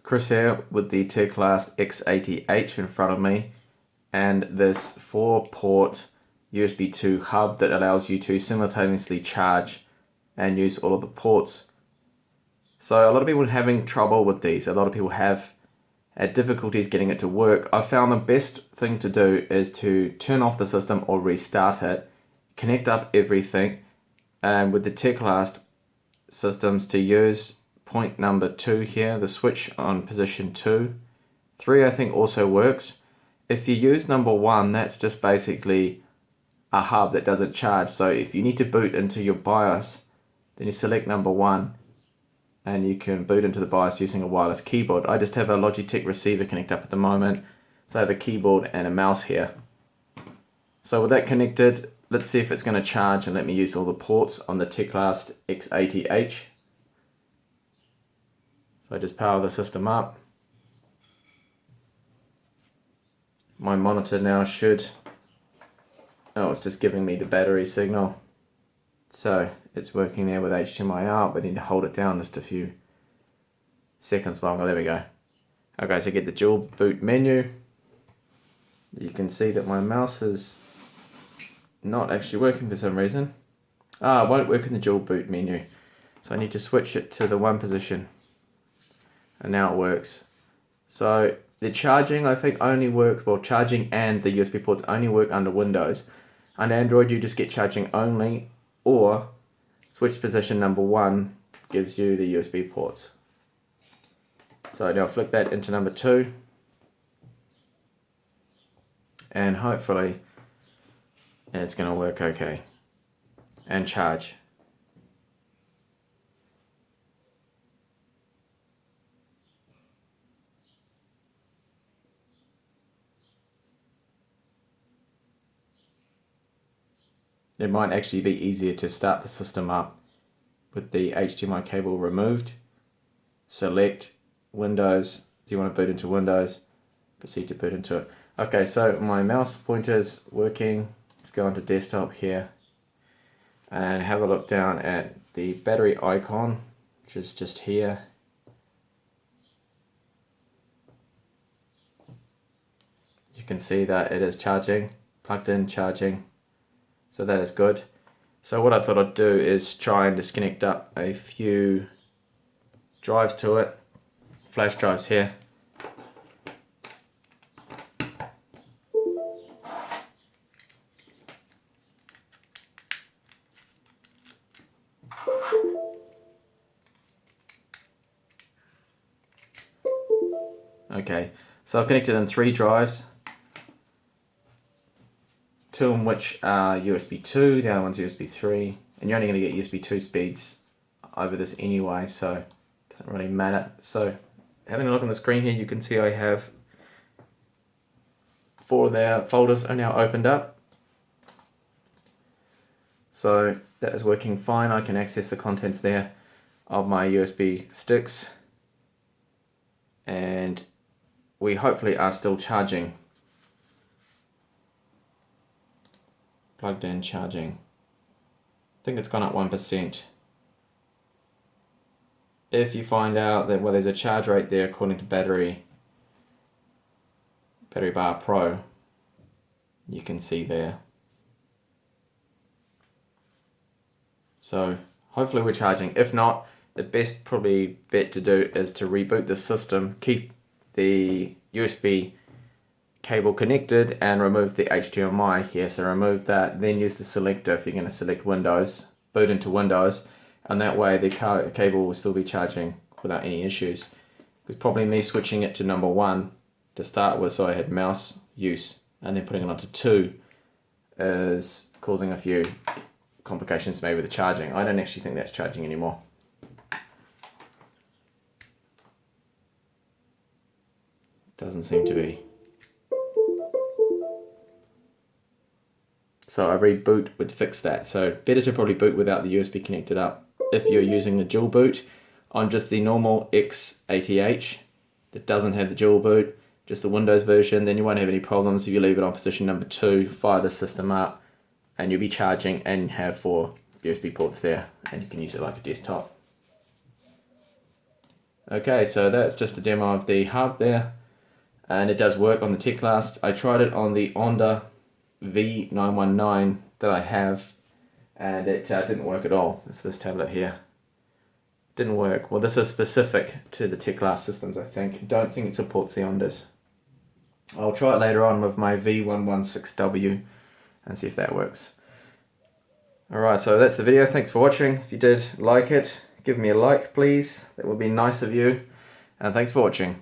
Chris here with the Teclast X80h in front of me, and this 4-port USB 2 hub that allows you to simultaneously charge and use all of the ports. So a lot of people are having trouble with these. A lot of people have had difficulties getting it to work. I found the best thing to do is to turn off the system or restart it, connect up everything, and with the Teclast systems to use point number 2 here, the switch on position 2. 3 I think also works. If you use number 1, that's just basically a hub that doesn't charge. So if you need to boot into your BIOS, then you select number 1 and you can boot into the BIOS using a wireless keyboard. I just have a Logitech receiver connected up at the moment, so I have a keyboard and a mouse here. So with that connected, let's see if it's going to charge and let me use all the ports on the Teclast X80h. So I just power the system up. My monitor now should, oh, it's just giving me the battery signal. So it's working there with HDMI out, but I need to hold it down just a few seconds longer. There we go. Okay, so get the dual boot menu. You can see that my mouse is not actually working for some reason. It won't work in the dual boot menu. So I need to switch it to the 1 position. And now it works. So the charging I think only works, well, charging and the USB ports only work under Windows. Under Android you just get charging only, or switch position number 1 gives you the USB ports. So now flick that into number 2 and hopefully it's going to work okay and charge. It might actually be easier to start the system up with the HDMI cable removed. Select Windows. Do you want to boot into Windows? Proceed to boot into it. Okay, so my mouse pointer is working. Let's go into desktop here and have a look down at the battery icon, which is just here. You can see that it is charging, plugged in, charging. So that is good. So what I thought I'd do is try and disconnect up a few drives to it, flash drives here. Okay, so I've connected in 3 drives. 2 of which are USB 2, the other one's USB 3, and you're only going to get USB 2 speeds over this anyway, so it doesn't really matter. So having a look on the screen here, you can see I have 4 of their folders are now opened up. So that is working fine. I can access the contents there of my USB sticks, and we hopefully are still charging. Plugged in, charging. I think it's gone up 1%. If you find out that, well, there's a charge rate there according to Battery Bar Pro, you can see there. So hopefully we're charging. If not, the best probably bet to do is to reboot the system, keep the USB cable connected and remove the HDMI here. So remove that, then use the selector if you're going to select Windows, boot into Windows, and that way the cable will still be charging without any issues. It's probably me switching it to number 1 to start with, so I had mouse use, and then putting it onto 2 is causing a few complications maybe with the charging. I don't actually think that's charging anymore. Doesn't seem to be. So a reboot would fix that. So better to probably boot without the USB connected up. If you're using the dual boot on just the normal X80h that doesn't have the dual boot, just the Windows version, then you won't have any problems if you leave it on position number 2, fire the system up, and you'll be charging and have 4 USB ports there, and you can use it like a desktop. Okay, so that's just a demo of the hub there, and it does work on the Teclast. I tried it on the Onda V919 that I have, and it didn't work at all. It's this tablet here. Didn't work. Well, this is specific to the Teclast systems, I think. Don't think it supports the Ondas. I'll try it later on with my V116W and see if that works. Alright, so that's the video. Thanks for watching. If you did like it, give me a like, please. That would be nice of you. And thanks for watching.